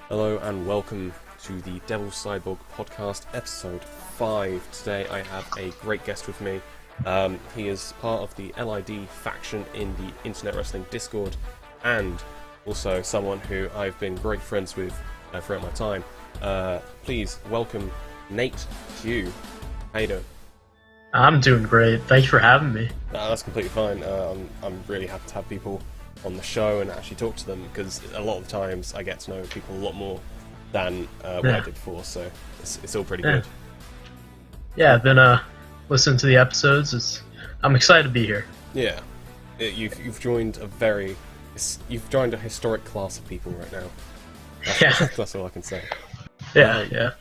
Hello and welcome to the Devil Cyborg Podcast, episode 5. Today I have a great guest with me. He is part of the LID faction in the Internet Wrestling Discord, and also someone who I've been great friends with throughout my time. Please welcome nateq. How you doing? I'm doing great. Thank you for having me. That's completely fine. I'm really happy to have people on the show and actually talk to them, because a lot of the times I get to know people a lot more than what I did before, so it's all pretty good. Yeah, I've been listening to the episodes. I'm excited to be here. Yeah, you've joined a historic class of people right now. That's all I can say. Yeah.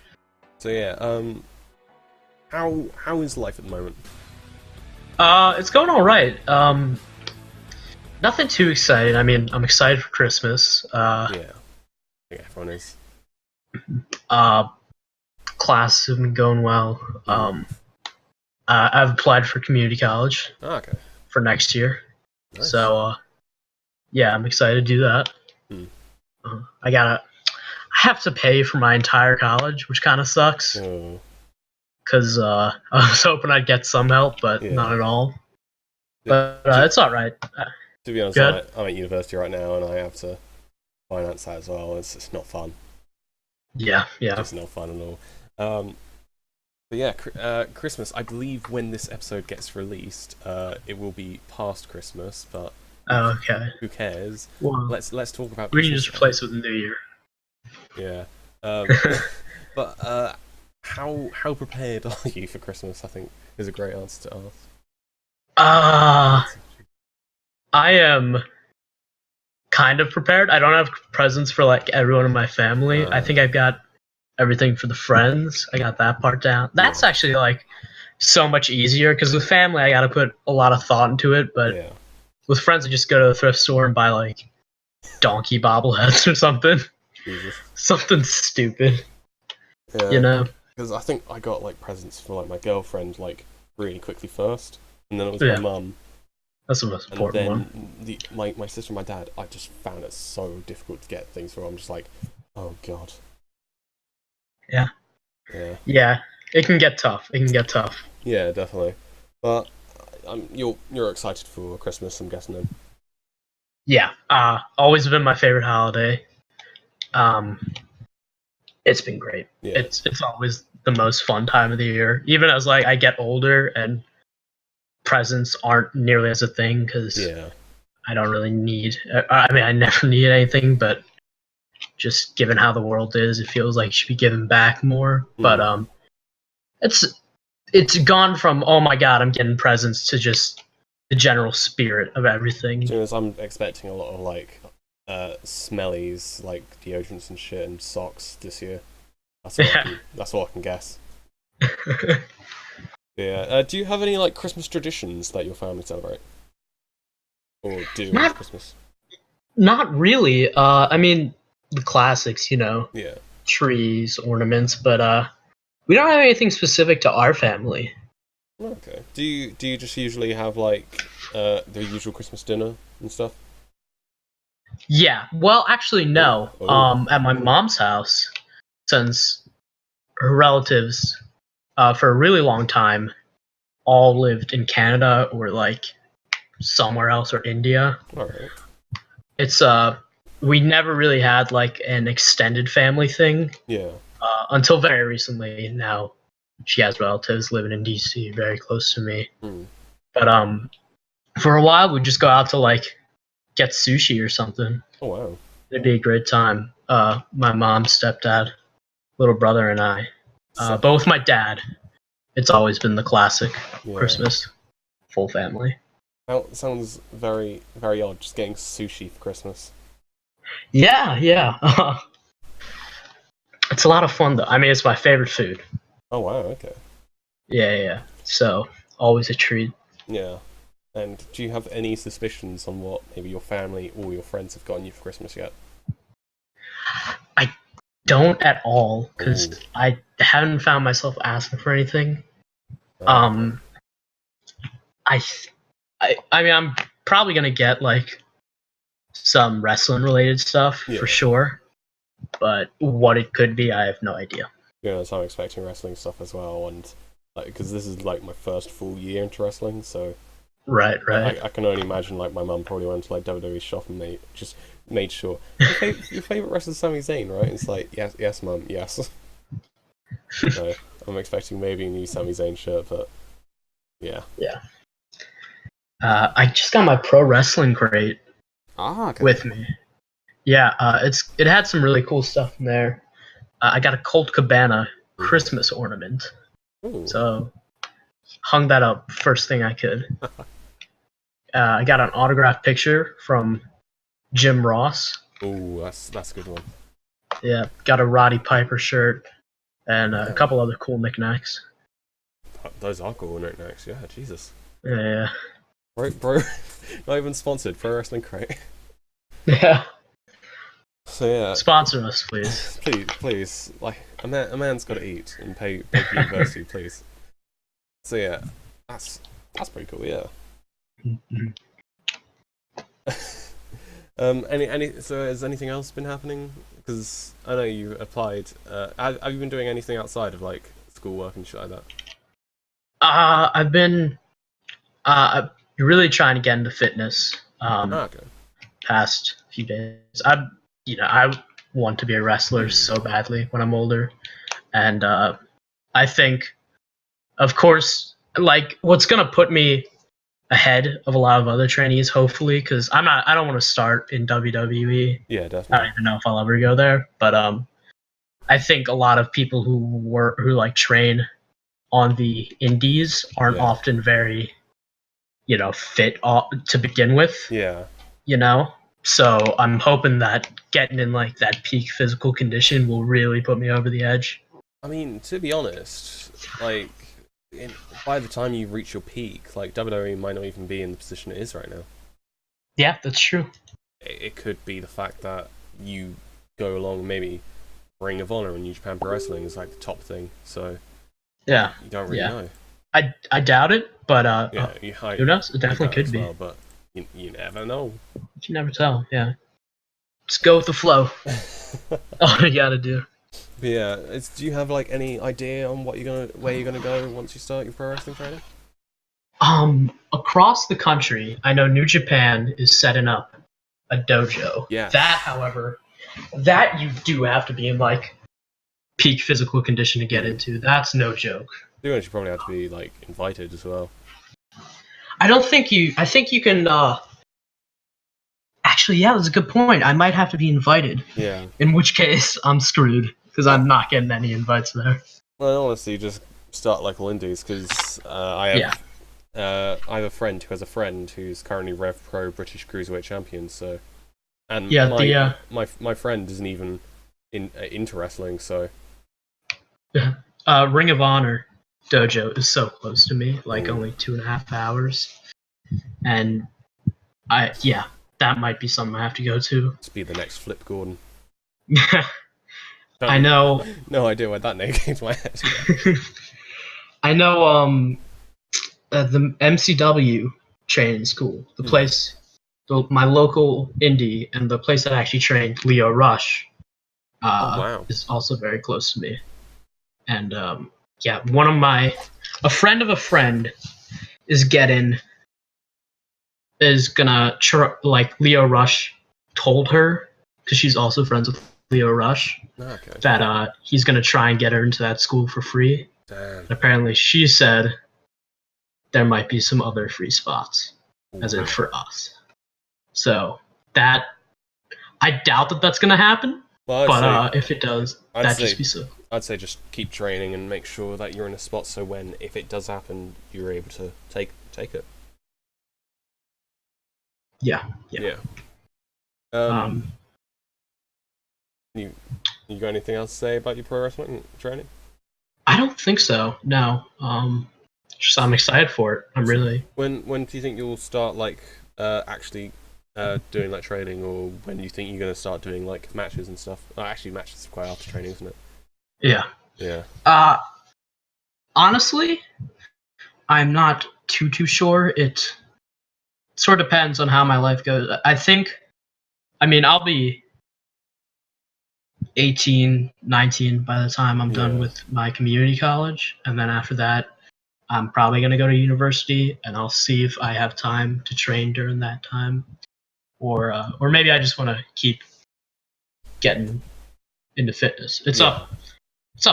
So how is life at the moment? It's going all right. Nothing too exciting. I mean, I'm excited for Christmas. Yeah, everyone is. Classes have been going well. I've applied for community college. Okay. For next year. Nice. So, I'm excited to do that. I have to pay for my entire college, which kind of sucks. Because I was hoping I'd get some help, but not at all. But it's all right. To be honest, I'm at university right now, and I have to finance that as well. It's not fun. Yeah. It's not fun at all. Christmas. I believe when this episode gets released, it will be past Christmas, but okay. Who cares? Well, let's talk about. We can just replace it with the New Year. Yeah. But how prepared are you for Christmas? I think is a great answer to ask. I am kind of prepared. I don't have presents for like everyone in my family. I think I've got everything for the friends. I got that part down. That's actually like so much easier, because with family I got to put a lot of thought into it. But with friends, I just go to the thrift store and buy like donkey bobbleheads or something. Jesus. Something stupid. Yeah. You know? Because I think I got like presents for like my girlfriend like really quickly first, and then it was my mum. That's the most important one. And then my sister and my dad, I just found it so difficult to get things for. I'm just like, oh god. Yeah. It can get tough. Yeah, definitely. But you're excited for Christmas, I'm guessing then. Yeah. Always been my favorite holiday. It's been great. Yeah. It's always the most fun time of the year. Even as like I get older and presents aren't nearly as a thing, because I don't really need. I mean, I never need anything, but just given how the world is, it feels like you should be giving back more. But it's gone from oh my god, I'm getting presents, to just the general spirit of everything. I'm expecting a lot of like smellies, like deodorants and shit, and socks this year. That's what I can guess. Yeah. Do you have any like Christmas traditions that your family celebrate or do at Christmas? Not really. I mean, the classics, Yeah. Trees, ornaments, but we don't have anything specific to our family. Okay. Do you just usually have like the usual Christmas dinner and stuff? Yeah. Well, actually, no. At my mom's house, since her relatives, for a really long time, all lived in Canada or like somewhere else, or India. All right. It's we never really had like an extended family thing. Yeah. Until very recently. Now she has relatives living in DC, very close to me. But for a while we'd just go out to like get sushi or something. Oh wow. It'd be a great time. My mom, stepdad, little brother, and I. But with my dad, it's always been the classic Christmas, full family. That sounds very, very odd, just getting sushi for Christmas. Yeah. It's a lot of fun, though. I mean, it's my favorite food. Oh, wow, okay. Yeah. So, always a treat. Yeah. And do you have any suspicions on what maybe your family or your friends have gotten you for Christmas yet? I don't at all, because I haven't found myself asking for anything. I mean, I'm probably gonna get like some wrestling related stuff for sure. but what it could be, I have no idea. Yeah, so I'm expecting wrestling stuff as well, and like because this is like my first full year into wrestling, so Right. I can only imagine like my mum probably went to like WWE shop and made sure your favorite wrestler is Sami Zayn, right? And it's like yes, mum, yes. So I'm expecting maybe a new Sami Zayn shirt, but yeah. Yeah. I just got my pro wrestling crate Okay. with me. Yeah, it had some really cool stuff in there. I got a Colt Cabana Christmas ornament, Ooh. so hung that up first thing I could. I got an autographed picture from Jim Ross. Ooh, that's a good one. Yeah, got a Roddy Piper shirt and a couple other cool knickknacks. Those are cool knickknacks, yeah, Jesus. Yeah. Bro, not even sponsored, Pro Wrestling Crate. Yeah. So yeah. Sponsor us, please. please. Like a man's got to eat and pay for university, please. So yeah, that's pretty cool. Yeah. So has anything else been happening? Because I know you applied. Have you been doing anything outside of like schoolwork and shit like that? I've been really trying to get into fitness. Okay. Past few days, I want to be a wrestler so badly when I'm older, and I think, of course, like what's gonna put me ahead of a lot of other trainees, hopefully, because I don't want to start in WWE. Yeah, I definitely. don't even know if I'll ever go there, but I think a lot of people who like train on the indies aren't often very, fit to begin with. Yeah. So I'm hoping that getting in like that peak physical condition will really put me over the edge. I mean, to be honest, like by the time you reach your peak, like WWE might not even be in the position it is right now. Yeah, that's true. It could be the fact that you go along maybe Ring of Honor and New Japan Pro Wrestling is like the top thing, so yeah, you don't really know. I doubt it, but who knows? It I definitely could be. well, but you never know. You can never tell. Yeah, just go with the flow. All you gotta do. But yeah, do you have like any idea on where you're gonna go once you start your pro wrestling training? Across the country, I know New Japan is setting up a dojo. Yeah. That, however, that you do have to be in like peak physical condition to get into. That's no joke. You should probably have to be like invited as well. I think you can. Actually, yeah, that's a good point. I might have to be invited. Yeah. In which case, I'm screwed because I'm not getting any invites there. Well, honestly, just start like Lindy's because I have a friend who has a friend who's currently Rev Pro British Cruiserweight Champion. So, and my friend isn't even into wrestling. So, Ring of Honor dojo is so close to me, like only 2.5 hours, and that might be something I have to go to. Let's be the next Flip Gordon. I know. No idea why that name came to my head. I know. The MCW training school, the place, my local indie, and the place that I actually trained, Leo Rush, is also very close to me. And a friend of a friend is gonna like Leo Rush told her, because she's also friends with Leo Rush, that he's gonna try and get her into that school for free. Damn. And apparently she said there might be some other free spots, as in for us. So that, I doubt that that's gonna happen. But if it does, that'd just be so. I'd say just keep training and make sure that you're in a spot so if it does happen, you're able to take it. Yeah. You got anything else to say about your pro wrestling training? I don't think so. No. Just I'm excited for it. I'm really. When do you think you'll start like actually doing like training, or when do you think you're gonna start doing like matches and stuff? Actually, matches are quite after training, isn't it? Yeah. Yeah. Honestly, I'm not too sure. It sort of depends on how my life goes. I'll be 18, 19 by the time I'm done Yeah. with my community college. And then after that, I'm probably going to go to university, and I'll see if I have time to train during that time. Or maybe I just want to keep getting into fitness. It's up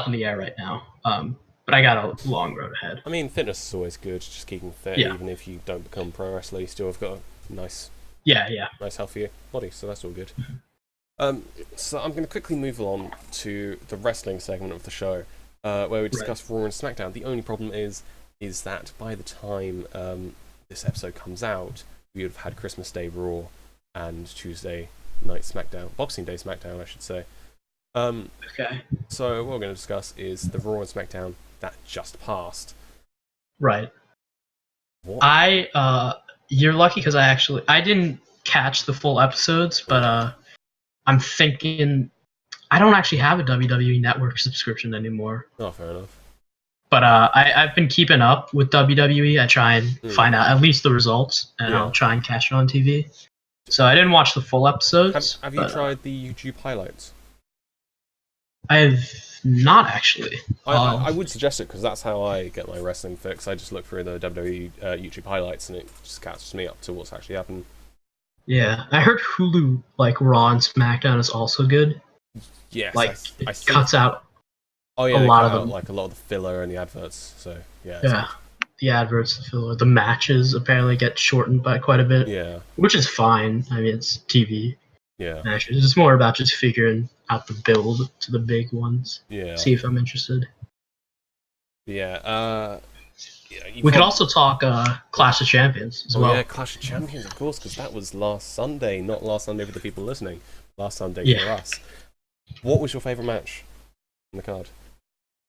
in the air right now. But I got a long road ahead. I mean, fitness is always good, just keeping fit, even if you don't become pro wrestler, you still have got a nice, nice healthy body, so that's all good. So I'm going to quickly move on to the wrestling segment of the show, where we discuss Raw and SmackDown. The only problem is that by the time this episode comes out, we would have had Christmas Day Raw and Tuesday night SmackDown, Boxing Day SmackDown, I should say. Okay. So what we're going to discuss is the Raw and SmackDown that just passed. Right. What? You're lucky because I didn't catch the full episodes, but I'm thinking I don't actually have a WWE Network subscription anymore. Oh, fair enough. But I've been keeping up with WWE. I try and find out at least the results, and I'll try and catch it on TV. So I didn't watch the full episodes. Have you tried the YouTube highlights? I have not actually. I would suggest it because that's how I get my wrestling fix. I just look through the WWE YouTube highlights and it just catches me up to what's actually happened. Yeah, I heard Hulu, like Raw and SmackDown, is also good. Yes, like I it cuts out. Oh yeah, a lot of them. Like a lot of the filler and the adverts. So yeah. Yeah, the adverts, the filler, the matches apparently get shortened by quite a bit. Yeah. Which is fine. I mean, it's TV. Yeah. Matches. It's more about just figuring out the build to the big ones. Yeah. See if I'm interested. Yeah. We could also talk Clash of Champions as well. Yeah, Clash of Champions, of course, because that was last Sunday, not last Sunday for the people listening. Last Sunday for us. What was your favourite match on the card?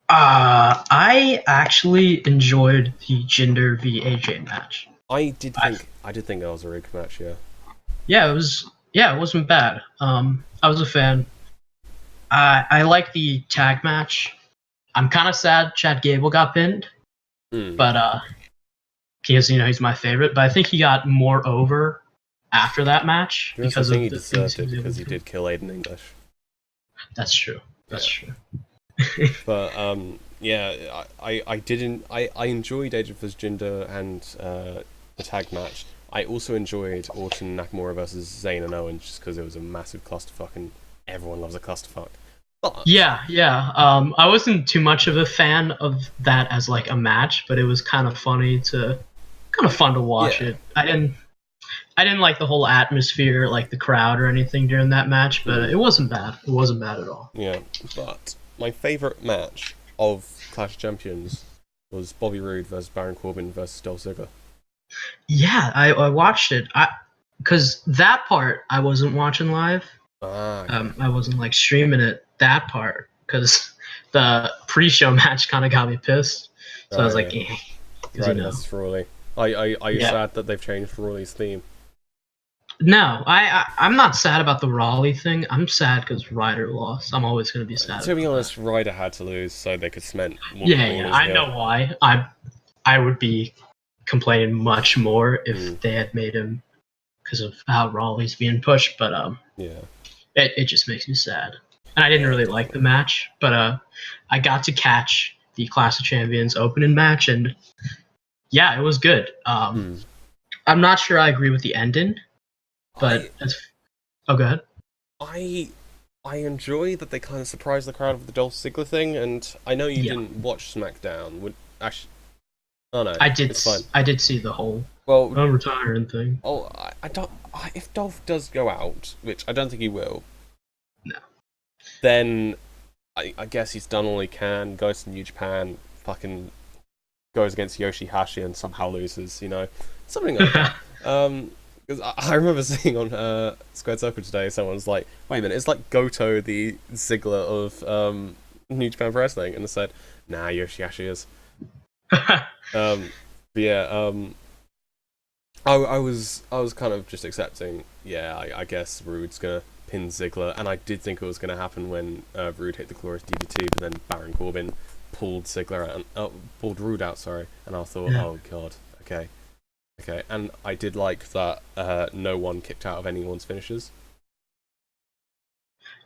I actually enjoyed the Jinder v AJ match. I did think that was a rigged match. Yeah. Yeah, it was. Yeah, it wasn't bad. I was a fan. I like the tag match. I'm kind of sad Chad Gable got pinned, but because he's my favorite. But I think he got more over after that match because he deserved it because he did kill Aiden English. That's true. That's true. But yeah, I enjoyed Age of Jinder and the tag match. I also enjoyed Orton Nakamura versus Zayn and Owen just because it was a massive clusterfuck and everyone loves a clusterfuck. But yeah. I wasn't too much of a fan of that as like a match, but it was kind of fun to watch it. I didn't like the whole atmosphere, like the crowd or anything during that match, but it wasn't bad. It wasn't bad at all. Yeah, but my favourite match of Clash of Champions was Bobby Roode versus Baron Corbin versus Dolph Ziggler. Yeah, I watched it. Because that part I wasn't watching live. Okay. I wasn't like streaming it. That part, because the pre-show match kind of got me pissed. So I was like, Ryder versus Frawley. Are you sad that they've changed Frawley's theme? No, I'm not sad about the Raleigh thing. I'm sad because Ryder lost. I'm always going to be sad. To be honest, Ryder had to lose so they could cement more. Yeah, I know why. I would be complaining much more if they had made him because of how Raleigh's being pushed, but it just makes me sad. And I didn't really like the match, but I got to catch the Clash of Champions opening match, and yeah, it was good. I'm not sure I agree with the ending, but go ahead. I enjoy that they kind of surprised the crowd with the Dolph Ziggler thing, and I know you didn't watch SmackDown. Oh no, I did. It's fine. I did see the whole retiring thing. Oh, I don't. If Dolph does go out, which I don't think he will, no, then I guess he's done all he can. Goes to New Japan, fucking goes against Yoshihashi and somehow loses. Something like that. Because I remember seeing on Squared Circle today, someone's like, "Wait a minute, it's like Goto the Ziggler of New Japan Pro Wrestling," and they said, "Nah, Yoshihashi is." But yeah, I was kind of just accepting. Yeah, I guess Rude's gonna pin Ziggler, and I did think it was gonna happen when Rude hit the glorious DDT, but then Baron Corbin pulled Ziggler out, pulled Rude out. Sorry, and I thought, oh god, okay, and I did like that no one kicked out of anyone's finishes.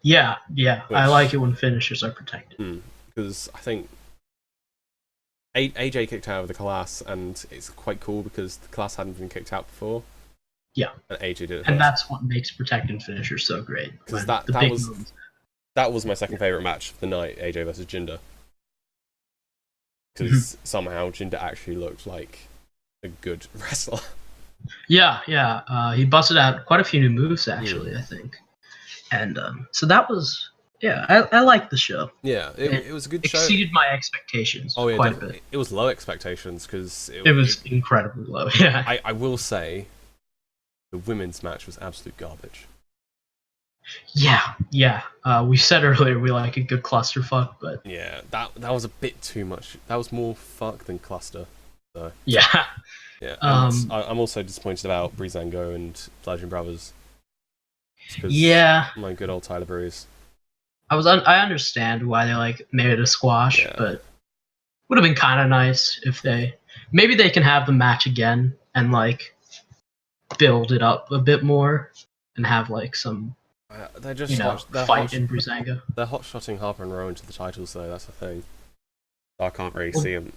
Yeah, yeah. I Which- like it when finishers are protected. Because I think AJ kicked out of the class, and it's quite cool because the class hadn't been kicked out before. Yeah. And AJ did it And first. that's what makes protected finishers so great. Because when the that big was moves- that was my second favourite match of the night, AJ versus Jinder. Because somehow Jinder actually looked like a good wrestler. Yeah, yeah. He busted out quite a few new moves, actually, I think. And so that was... Yeah, I liked the show. Yeah, it was a good show. Exceeded my expectations Oh yeah, quite a bit. it was low expectations because It was incredibly low, yeah. I will say, the women's match was absolute garbage. Yeah, yeah. We said earlier we like a good clusterfuck, but... Yeah, that was a bit too much. That was more fuck than cluster. So Yeah. yeah, and I'm also disappointed about Breezango and Bludgeon Brothers. Yeah. My good old Tyler Breeze. I understand why they like made it a squash, but would have been kind of nice if maybe they can have the match again and like build it up a bit more and have like some They're just fight in Breezango. They're hot-shotting Harper and Rowan to the titles though. That's the thing. I can't really see them.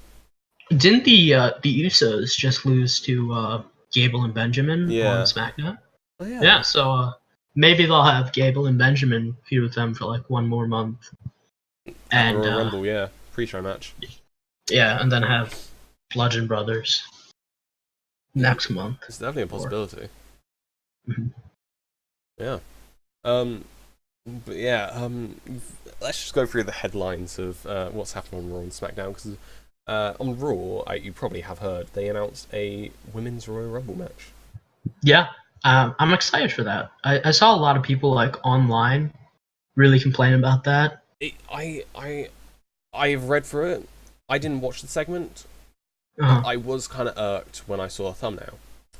Didn't the Usos just lose to Gable and Benjamin on SmackDown? Oh, yeah. Yeah, so maybe they'll have Gable and Benjamin feud with them for like one more month. And Royal Rumble, yeah, pre-show match. Yeah, and then have Bludgeon Brothers next month. It's definitely a possibility. Mhm. Yeah. But yeah, let's just go through the headlines of what's happened on Raw and SmackDown, because on Raw, you probably have heard, they announced a Women's Royal Rumble match. Yeah, I'm excited for that. I saw a lot of people like online really complain about that. I've read through it. I didn't watch the segment. I was kind of irked when I saw a thumbnail.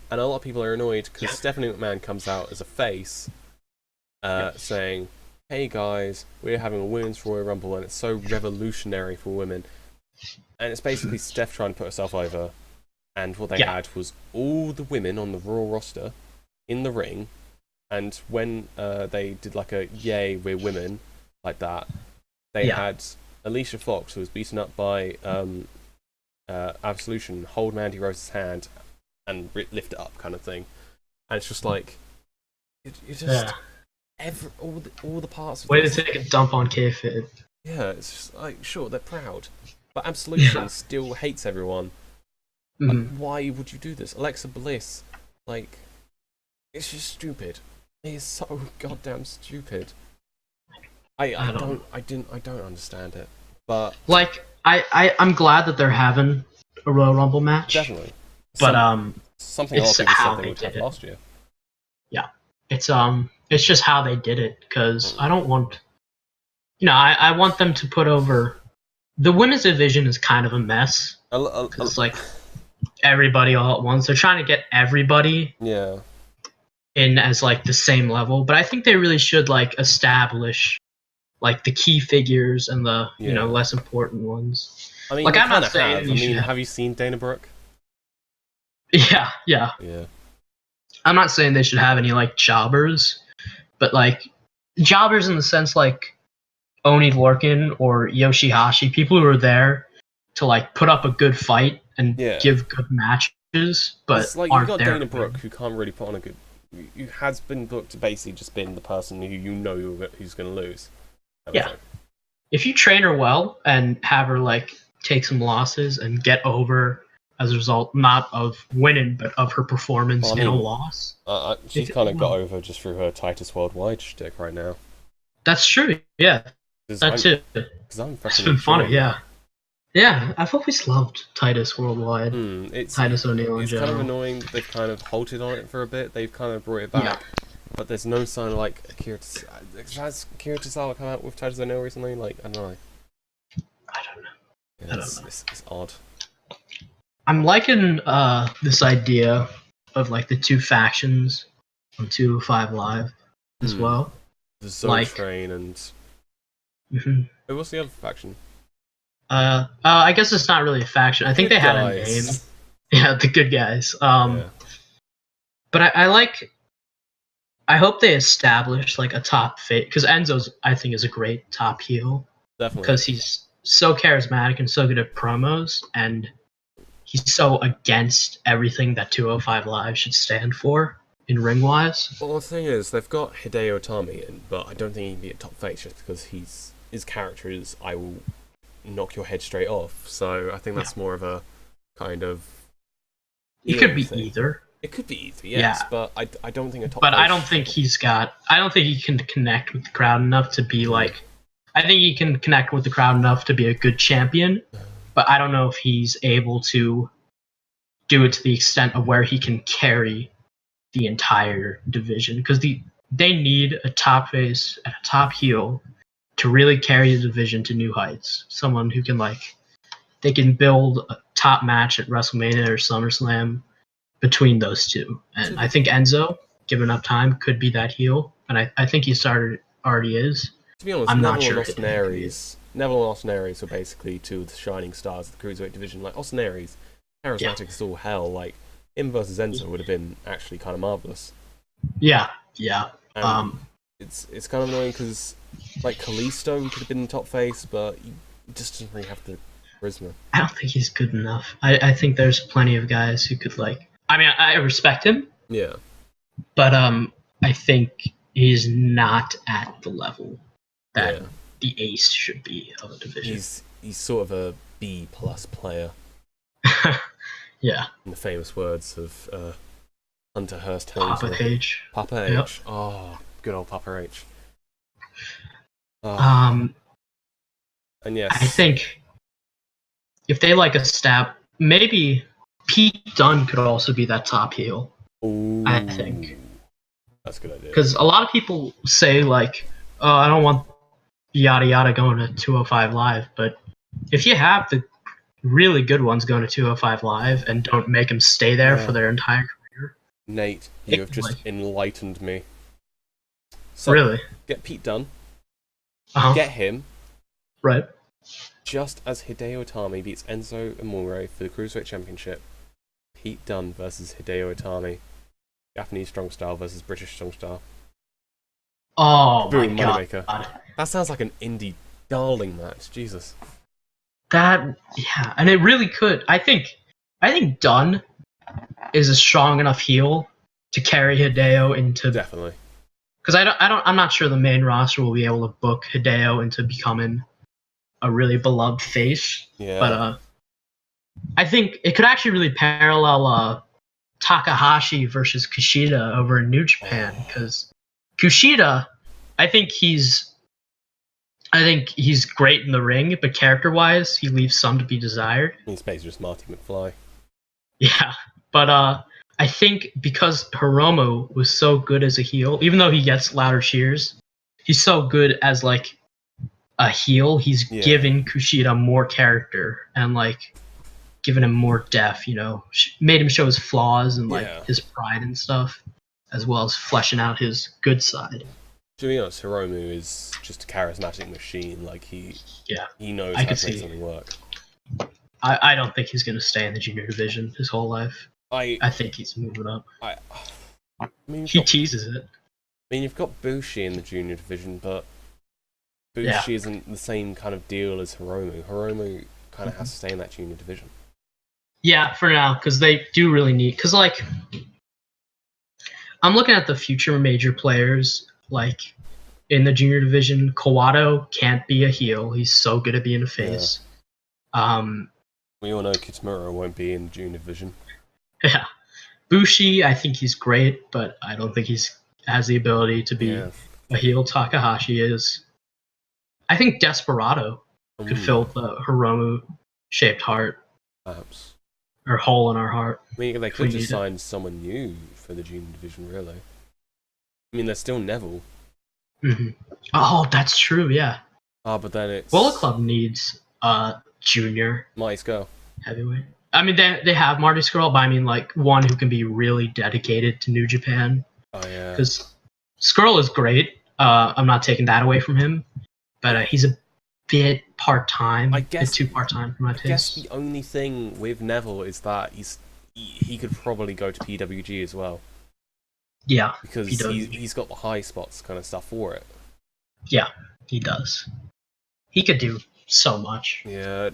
And a lot of people are annoyed because Stephanie McMahon comes out as a face saying, hey guys, we're having a Women's Royal Rumble and it's so revolutionary for women. And it's basically Steph trying to put herself over. And what they had was all the women on the Raw roster in the ring. And when they did like a yay, we're women, like that, they had Alicia Fox, who was beaten up by Absolution, hold Mandy Rose's hand and lift it up, kind of thing. And it's just like, you just all the parts of way this, to take a dump on kayfabe. Yeah, it's just like, sure, they're proud, but Absolution still hates everyone. Like, why would you do this? Alexa Bliss, like, it's just stupid. It is so goddamn stupid. I don't understand it. But like I'm glad that they're having a Royal Rumble match. Definitely. But something a lot of people said they would have last year. Yeah. It's just how they did it, because I don't want I want them to put over the women's division is kind of a mess. It's like everybody all at once. They're trying to get everybody in as like the same level, but I think they really should like establish like the key figures and the less important ones. I mean, like I'm not saying have you seen Dana Brooke? Yeah. I'm not saying they should have any like jobbers, but like jobbers in the sense like Oni Lorcan or Yoshihashi, people who are there to like put up a good fight and give good matches, but it's like aren't you've got there. Dana Brooke who can't really put on a good. Who has been booked to basically just been the person who's going to lose. Yeah. If you train her well and have her like take some losses and get over as a result, not of winning, but of her performance in a loss. She's kind of got over just through her Titus Worldwide shtick right now. That's true, yeah. That's it. Because it's been funny, yeah. Yeah, I've always loved Titus Worldwide. Titus O'Neil in general. It's kind of annoying that they've kind of halted on it for a bit. They've kind of brought it back. Yeah. But there's no sign of like Akira Tozawa come out with Titus O'Neil recently? Like, I don't know. I don't know. Yeah, it's odd. I'm liking this idea of like the two factions on 205 Live as well. The Zone Train and what's the other faction? I guess it's not really a faction. I think they had a name. Yeah, the good guys. But I like I hope they establish like a top face, because Enzo's I think is a great top heel Definitely. because he's so charismatic and so good at promos, and he's so against everything that 205 Live should stand for in ring wise. Well, the thing is, they've got Hideo Itami in, but I don't think he can be a top face just because his character is I will knock your head straight off. So I think that's more of a kind of. He could be thing. either. It could be either, yes, but I don't think a top. But I don't think I don't think he can connect with the crowd enough to be like. I think he can connect with the crowd enough to be a good champion, but I don't know if he's able to do it to the extent of where he can carry the entire division, because they need a top face and a top heel to really carry the division to new heights. Someone who can they can build a top match at WrestleMania or SummerSlam between those two. And I think Enzo, given enough time, could be that heel. And I think he already is. To be honest, I'm Neville not sure and Austin Aries were basically two of the shining stars of the Cruiserweight division. Like, Austin Aries, charismatic as all hell. Like, him versus Enzo would have been actually kind of marvellous. Yeah. And it's kind of annoying because, like, Kalisto could have been the top face, but he just doesn't really have the charisma. I don't think he's good enough. I think there's plenty of guys who could I mean, I respect him. Yeah. But I think he's not at the level that the ace should be of a division. He's sort of a B+ player. Yeah. In the famous words of Hunter Hearst Papa H. Papa Yep. H. Oh, good old Papa H. And yes. I think if they maybe Pete Dunne could also be that top heel. Ooh, I think that's a good idea. Because a lot of people say oh, I don't want yada yada going to 205 Live, but if you have the really good ones going to 205 Live and don't make them stay there for their entire career. Nate, you have just enlightened me. So, really? Get Pete Dunne. Uh-huh. Get him. Right. Just as Hideo Itami beats Enzo Amore for the Cruiserweight Championship, Pete Dunne versus Hideo Itami. Japanese Strong Style versus British Strong Style. Oh, Boom, my God. Moneymaker. That sounds like an indie darling match. Jesus. And it really could. I think Dunne is a strong enough heel to carry Hideo into. Definitely. Because I'm not sure the main roster will be able to book Hideo into becoming a really beloved face. Yeah. But I think it could actually really parallel Takahashi versus Kushida over in New Japan, because Kushida, I think he's great in the ring, but character-wise, he leaves some to be desired. He's basically just Marty McFly. Yeah, but I think because Hiromu was so good as a heel, even though he gets louder cheers, he's so good as a heel. He's given Kushida more character and given him more depth. Made him show his flaws and his pride and stuff, as well as fleshing out his good side. To be honest, Hiromu is just a charismatic machine. He knows how to make something work. I don't think he's going to stay in the junior division his whole life. I think he's moving up. He teases it. I mean, you've got Bushi in the junior division, but Bushi isn't the same kind of deal as Hiromu. Hiromu kind of has to stay in that junior division. Yeah, for now, because they do really need. Because I'm looking at the future major players in the junior division. Kawato can't be a heel. He's so good at being a face. Yeah. We all know Kitamura won't be in the junior division. Yeah. Bushi, I think he's great, but I don't think has the ability to be a heel. Takahashi is. I think Desperado could fill the Hiromu-shaped heart. Perhaps. Or hole in our heart. I mean, they could just sign someone new for the junior division, really. I mean, there's still Neville. Mm-hmm. Oh, that's true, yeah. But then it's... Bullet Club needs junior. Marty Scurll. Heavyweight. I mean, they have Marty Scurll, but I mean, one who can be really dedicated to New Japan. Oh, yeah. Because Scurll is great. I'm not taking that away from him. But he's a bit part-time. I guess too part-time for my taste. I guess the only thing with Neville is that he could probably go to PWG as well. Yeah, because he does. he's got the high spots kind of stuff for it. Yeah, he does. He could do so much. Yeah,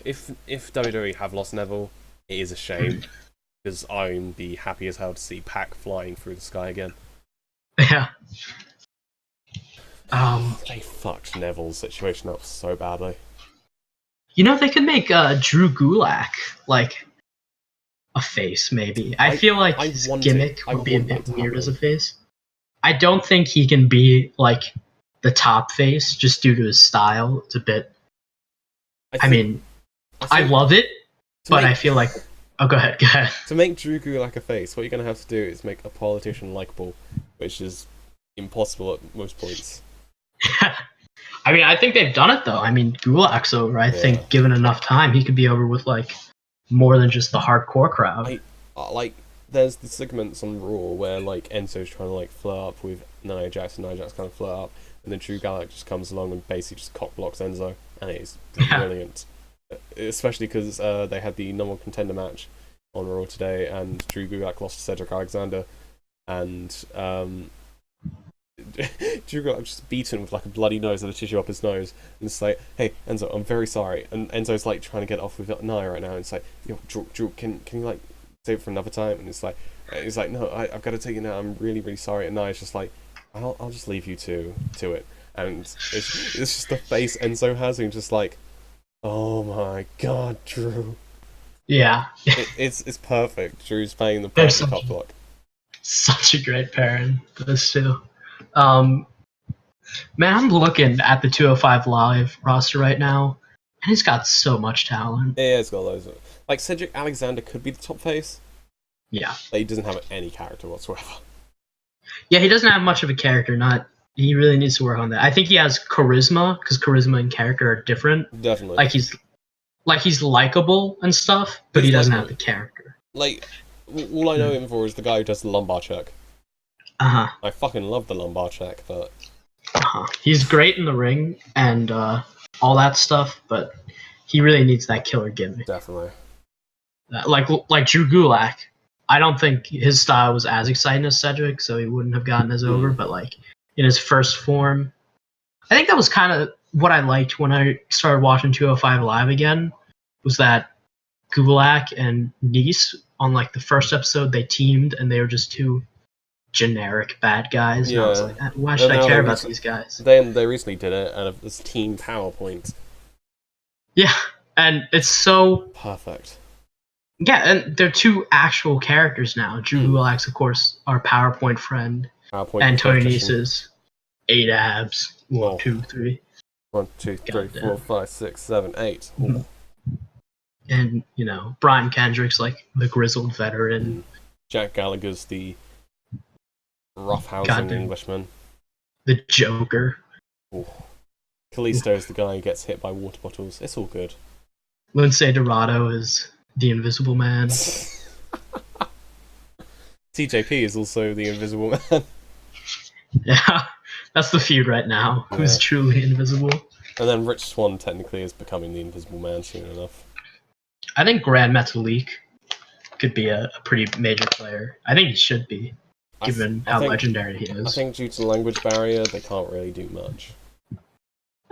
if WWE have lost Neville, it is a shame because I'm be happy as hell to see Pac flying through the sky again. Yeah. They fucked Neville's situation up so badly. You know, they could make Drew Gulak like a face, maybe. I feel like his gimmick would be a bit weird as a face. I don't think he can be like the top face just due to his style. It's a bit. I love it, but I feel like. Oh, go ahead. To make Drew Gulak a face, what you're going to have to do is make a politician likable, which is impossible at most points. Yeah. I think they've done it, though. Gulak's over. I think given enough time, he could be over with, like, more than just the hardcore crowd. There's the segments on Raw where, like, Enzo's trying to, like, flirt up with Nia Jax, and Nia Jax kind of flirt up, and then Drew Gulak just comes along and basically just cock blocks Enzo, and it is brilliant. Especially because they had the number one contender match on Raw today, and Drew Gulak lost to Cedric Alexander, and Drew Gulak just beaten with like a bloody nose and a tissue up his nose, and it's like, hey Enzo, I'm very sorry, and Enzo's like trying to get off with Nia right now, and it's like, yo, Drew, can you like save it for another time? And it's like no, I've got to take it now, I'm really really sorry, and Nia's just like, I'll just leave you to it, and it's just the face Enzo has, and just like, oh my god, Drew. Yeah. It's perfect. Drew's playing the perfect top block. Such a great pairing, those two. Man, I'm looking at the 205 Live roster right now, and he's got so much talent. Yeah, it's got loads of it. Like, Cedric Alexander could be the top face. Yeah. But he doesn't have any character whatsoever. Yeah, he doesn't have much of a character, he really needs to work on that. I think he has charisma, because charisma and character are different. Definitely. Like he's likable and stuff, but he doesn't have the character. Like, all I know him for is the guy who does the lumbar check. I fucking love the lumbar check, but he's great in the ring and all that stuff, but he really needs that killer gimmick. Definitely. Like Drew Gulak, I don't think his style was as exciting as Cedric, so he wouldn't have gotten as over. But like in his first form, I think that was kind of what I liked when I started watching 205 Live again, was that Gulak and Nice on like the first episode, they teamed and they were just two generic bad guys. Yeah. And I was like, why should I care about these guys? They recently did it, and it's team PowerPoint. Yeah, and it's so perfect. Yeah, and they're two actual characters now. Drew Gulak's, of course, our PowerPoint friend, and Tony Nice's 8 abs. 1, 2, 3. 1, 2, 3, 4, 5, 6, 7, 8. And, Brian Kendrick's like the grizzled veteran. Jack Gallagher's the roughhousing Englishman. The Joker. Ooh. Kalisto's the guy who gets hit by water bottles. It's all good. Lindsay Dorado is the Invisible Man. TJP is also the Invisible Man. Yeah, that's the feud right now. Yeah. Who's truly invisible? And then Rich Swann technically is becoming the Invisible Man soon enough. I think Grand Metalik could be a pretty major player. I think he should be, given how legendary he is. I think due to the language barrier, they can't really do much.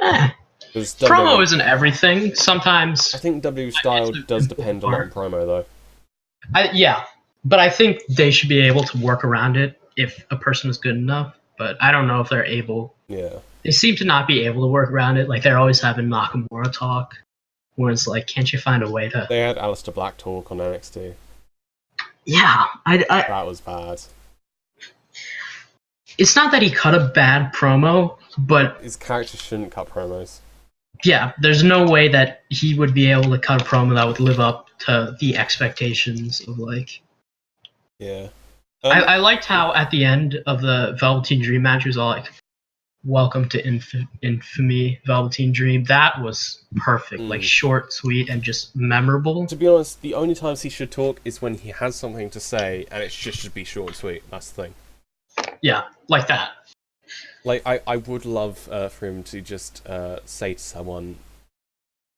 Promo isn't everything. Sometimes I think W style does depend a lot on promo, though. Yeah, but I think they should be able to work around it if a person is good enough. But I don't know if they're able. Yeah. They seem to not be able to work around it. Like, they're always having Nakamura talk, where it's like, can't you find a way to... They had Aleister Black talk on NXT. Yeah, that was bad. It's not that he cut a bad promo, but... His character shouldn't cut promos. Yeah, there's no way that he would be able to cut a promo that would live up to the expectations of, like... Yeah. I liked how at the end of the Velveteen Dream match, he was all like, welcome to infamy, Velveteen Dream. That was perfect. Like, short, sweet, and just memorable. To be honest, the only times he should talk is when he has something to say, and it just should be short and sweet. That's the thing. Yeah, like that. Like, I would love for him to just say to someone,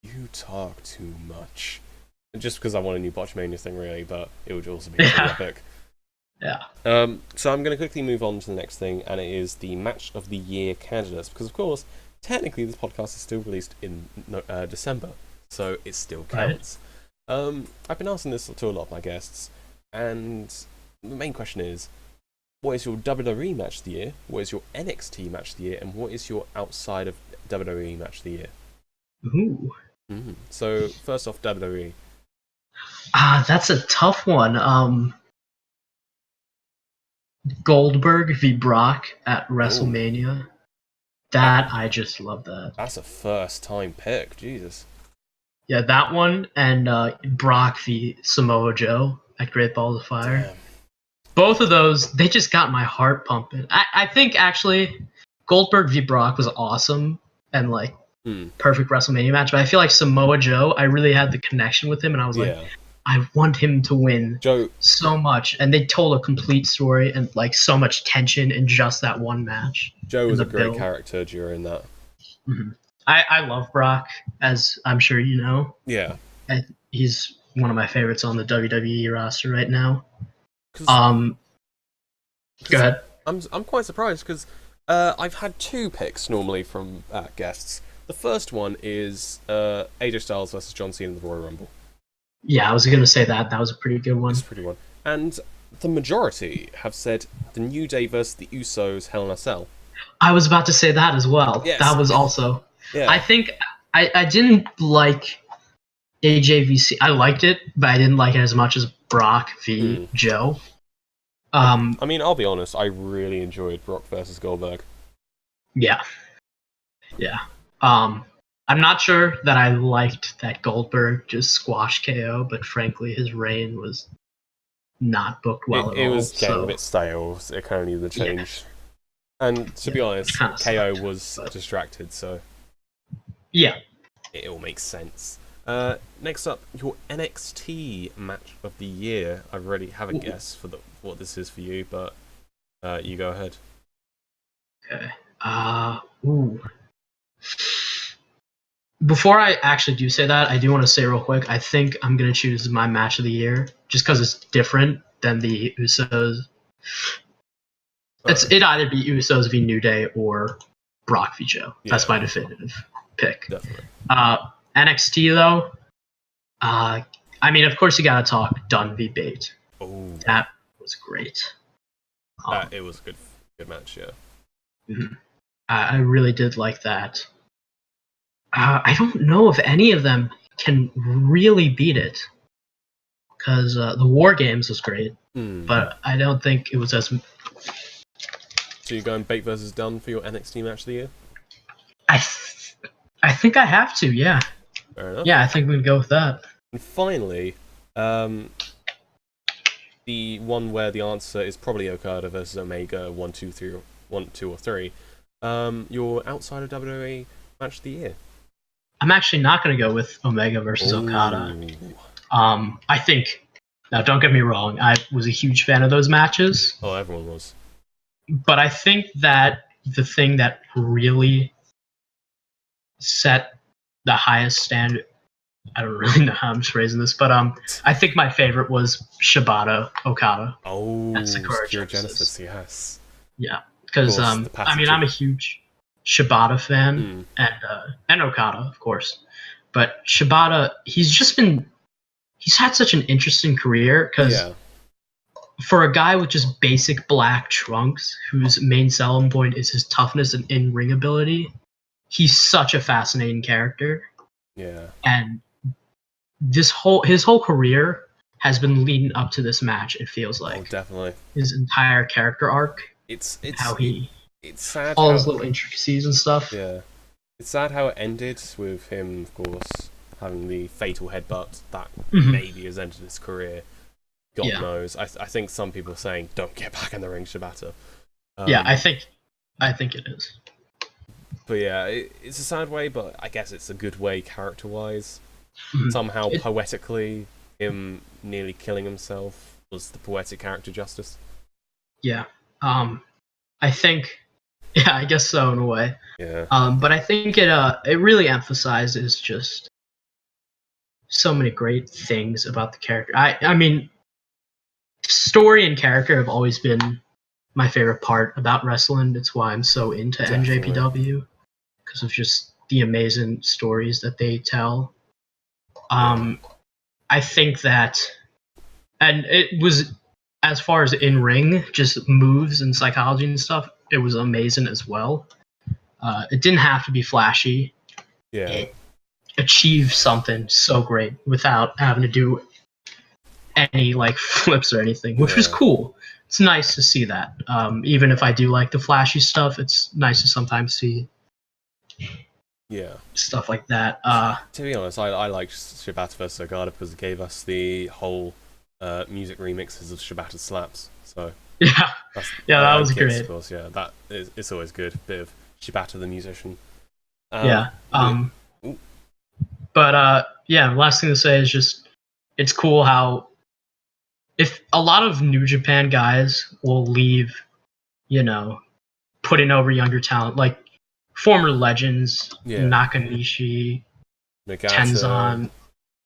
you talk too much. Just because I want a new Botchmania thing, really, but it would also be pretty epic. Yeah. So I'm going to quickly move on to the next thing, and it is the Match of the Year candidates, because of course, technically this podcast is still released in December, so it still counts. Right. I've been asking this to a lot of my guests, and the main question is, what is your WWE Match of the Year, what is your NXT Match of the Year, and what is your outside of WWE Match of the Year? Ooh. So, first off, WWE. That's a tough one. Goldberg v. Brock at WrestleMania. I just love that. That's a first time pick, Jesus. Yeah, that one, and Brock v. Samoa Joe at Great Balls of Fire. Damn. Both of those, they just got my heart pumping. I think actually Goldberg v. Brock was awesome and like perfect WrestleMania match, but I feel like Samoa Joe, I really had the connection with him, and I was like, I want him to win so much. And they told a complete story and like so much tension in just that one match. Joe was a great character during that. I love Brock, as I'm sure you know. Yeah. He's one of my favorites on the WWE roster right now. Go ahead. I'm quite surprised because I've had two picks normally from guests. The first one is AJ Styles versus John Cena in the Royal Rumble. Yeah, I was going to say that. That was a pretty good one. It's a pretty one. And the majority have said the New Day versus the Usos Hell in a Cell. I was about to say that as well. Yes. That was also... Yeah. I think I didn't like AJVC. I liked it, but I didn't like it as much as Brock v. Joe. I mean, I'll be honest, I really enjoyed Brock versus Goldberg. Yeah. Yeah. I'm not sure that I liked that Goldberg just squashed KO, but frankly, his reign was not booked well at all. It was getting a bit stale. It kind of needed a change. Yeah. And to be honest, KO was distracted, so... Yeah. It all makes sense. Next up, your NXT Match of the Year. I already have a guess for what this is for you, but you go ahead. Okay. Before I actually do say that, I do want to say real quick, I think I'm going to choose my Match of the Year, just because it's different than the Usos. It'd either be Usos v New Day or Brock v Joe. Yeah. That's my definitive pick. Definitely. NXT, though, I mean, of course you got to talk Dunn v Bate. Oh. That was great. It was a good match, yeah. Mm-hmm. I really did like that. I don't know if any of them can really beat it, because the War Games was great, but I don't think it was as... So you're going Bate versus Dunn for your NXT Match of the Year? I think I have to, yeah. Fair enough. Yeah, I think we'd go with that. And finally, the one where the answer is probably Okada versus Omega 1, 2, or 3. Your outside of WWE Match of the Year. I'm actually not going to go with Omega versus Okada. I think... Now, don't get me wrong. I was a huge fan of those matches. Oh, everyone was. But I think that the thing that really set the highest standard... I don't really know how I'm phrasing this, but I think my favorite was Shibata Okada. Oh, Secure Genesis, yes. Yeah, because I mean, I'm a huge Shibata fan, and Okada, of course. But Shibata, he's had such an interesting career, because for a guy with just basic black trunks, whose main selling point is his toughness and in-ring ability, he's such a fascinating character. Yeah. And his whole career has been leading up to this match, it feels like. Oh, definitely. His entire character arc. It's sad. All his little intricacies and stuff. Yeah. It's sad how it ended with him, of course, having the fatal headbutt that maybe has ended his career. God knows. I think some people are saying, don't get back in the ring, Shibata. Yeah, I think it is. But yeah, it's a sad way, but I guess it's a good way character-wise. Somehow, poetically, him nearly killing himself was the poetic character justice. Yeah. I think... Yeah, I guess so, in a way. Yeah. But I think it really emphasizes just so many great things about the character. I mean, story and character have always been my favorite part about wrestling. It's why I'm so into Definitely. NJPW, because of just the amazing stories that they tell. I think that, and it was, as far as in ring, just moves and psychology and stuff, it was amazing as well. It didn't have to be flashy. Yeah. It achieved something so great without having to do any like flips or anything, which was cool. It's nice to see that. Even if I do like the flashy stuff, it's nice to sometimes see stuff like that. To be honest, I liked Shibata vs. Ogata because it gave us the whole music remixes of Shibata slaps. So that was great. Of course, it's always good. Bit of Shibata the musician. But last thing to say is just it's cool how if a lot of New Japan guys will leave, putting over younger talent like former legends, Nakanishi, Nagata. Tenzan,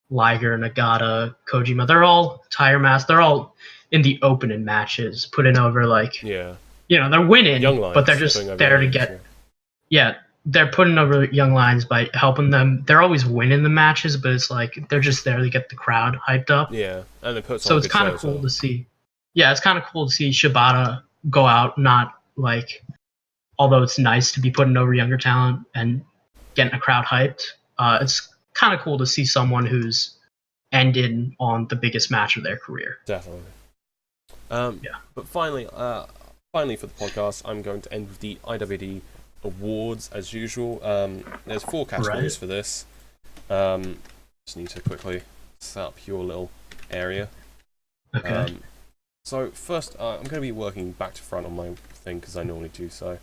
Liger, Nagata, Kojima. They're all tire mask. They're all in the opening matches, putting over they're winning, but they're just there to get. They're putting over young lions by helping them. They're always winning the matches, but it's like they're just there to get the crowd hyped up. Yeah, and they put so it's kind of cool to see. Yeah, it's kind of cool to see Shibata go out, not although it's nice to be putting over younger talent and getting a crowd hyped. It's kind of cool to see someone who's ended on the biggest match of their career. Definitely. But finally for the podcast, I'm going to end with the IWD awards as usual. There's 4 categories for this. Just need to quickly set up your little area. Okay. So first, I'm going to be working back to front on my thing because I normally do so.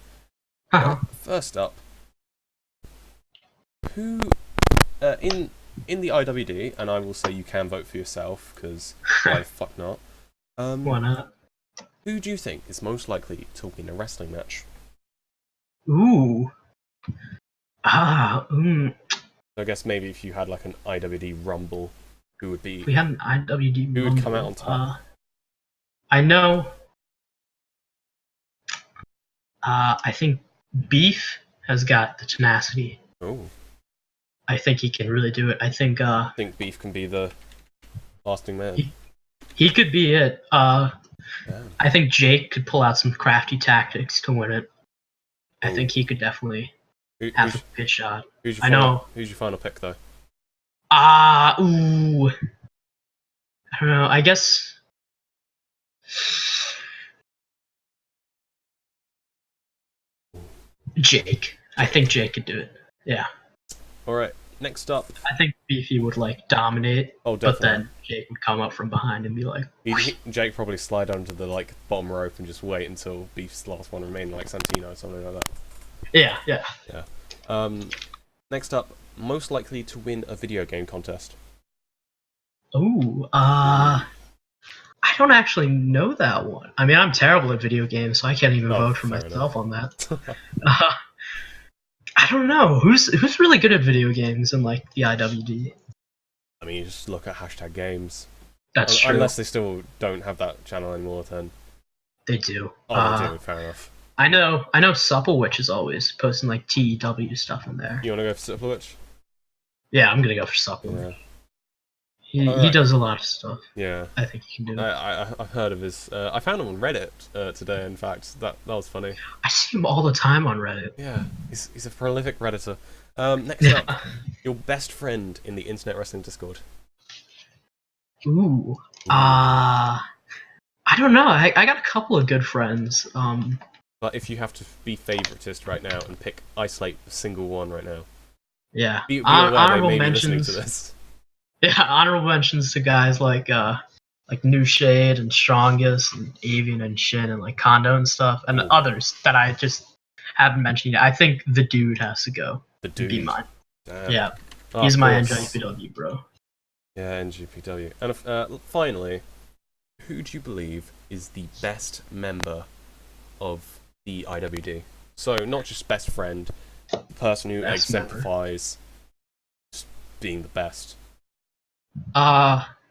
First up, who in the IWD, and I will say you can vote for yourself because why the fuck not? Why not? Who do you think is most likely to win a wrestling match? Ooh. I guess maybe if you had like an IWD Rumble, who would be? We had an IWD Rumble. Who would come out on top? I know. I think Beef has got the tenacity. Oh. I think he can really do it. I think Beef can be the lasting man. He could be it. I think Jake could pull out some crafty tactics to win it. I think he could definitely have a good shot. Who's your final pick, though? I don't know. I guess Jake. I think Jake could do it. Yeah. All right. Next up, I think Beefy would dominate. Oh, definitely. But then Jake would come up from behind and be like. Jake probably slide under the bottom rope and just wait until Beef's last one remained, like Santino or something like that. Yeah. Next up, most likely to win a video game contest. Ooh, I don't actually know that one. I mean, I'm terrible at video games, so I can't even vote for myself on that. I don't know who's really good at video games in the IWD. I mean, you just look at #games. That's true. Unless they still don't have that channel anymore, then they do. Oh, they do. Fair enough. I know. Supplewitch is always posting TEW stuff in there. You want to go for Supplewitch? Yeah, I'm gonna go for Supplewitch. Yeah. He does a lot of stuff. Yeah, I think he can do it. I've heard of his. I found him on Reddit today. In fact, that was funny. I see him all the time on Reddit. Yeah, he's a prolific Redditor. Next up, your best friend in the Internet Wrestling Discord. Ooh. I don't know. I got a couple of good friends. But if you have to be favoritist right now and isolate a single one right now. Yeah. Be honorable mentions. To this. Yeah, honorable mentions to guys like New Shade and Strongest and Avian and Shin and Kondo and stuff, and others that I just haven't mentioned yet. I think the dude has to go. The dude. Be mine. Damn. Yeah. He's my NJPW, bro. Yeah, NJPW. And finally, who do you believe is the best member of the IWD? So not just best friend, the person who exemplifies just being the best.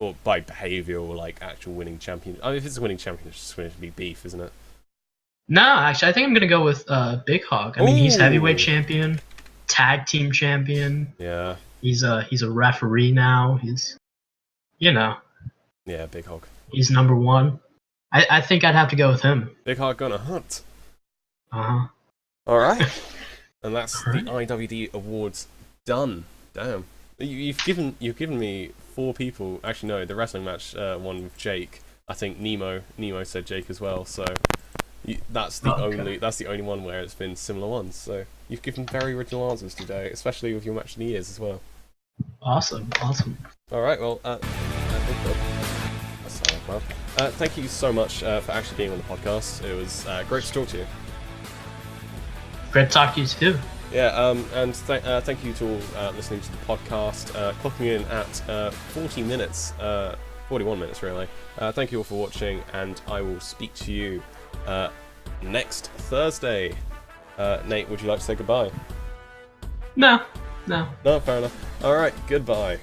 or by behaviour or like actual winning champion. I mean, if it's a winning champion, it's just going to be beef, isn't it? No, actually, I think I'm gonna go with Big Hog. I mean, he's heavyweight Ooh. champion, tag team champion. Yeah. He's a referee now. He's, you know, Yeah, Big Hog. he's number one. I think I'd have to go with him. Big Hog gonna hunt. Uh-huh. All right. And that's Alright. the IWD awards done. Damn. You've given me 4 people. Actually, no, the wrestling match one with Jake. I think Nemo said Jake as well. So that's the only one where it's been similar ones. So you've given very original answers today, especially with your match of the years as well. Awesome. All right. Well, thank you so much for actually being on the podcast. It was great to talk to you. Great to talk to you too. Yeah, and thank you to all listening to the podcast, clocking in at 40 minutes, 41 minutes really. Thank you all for watching, and I will speak to you next Thursday. Nate, would you like to say goodbye? No. No, fair enough. Alright, goodbye.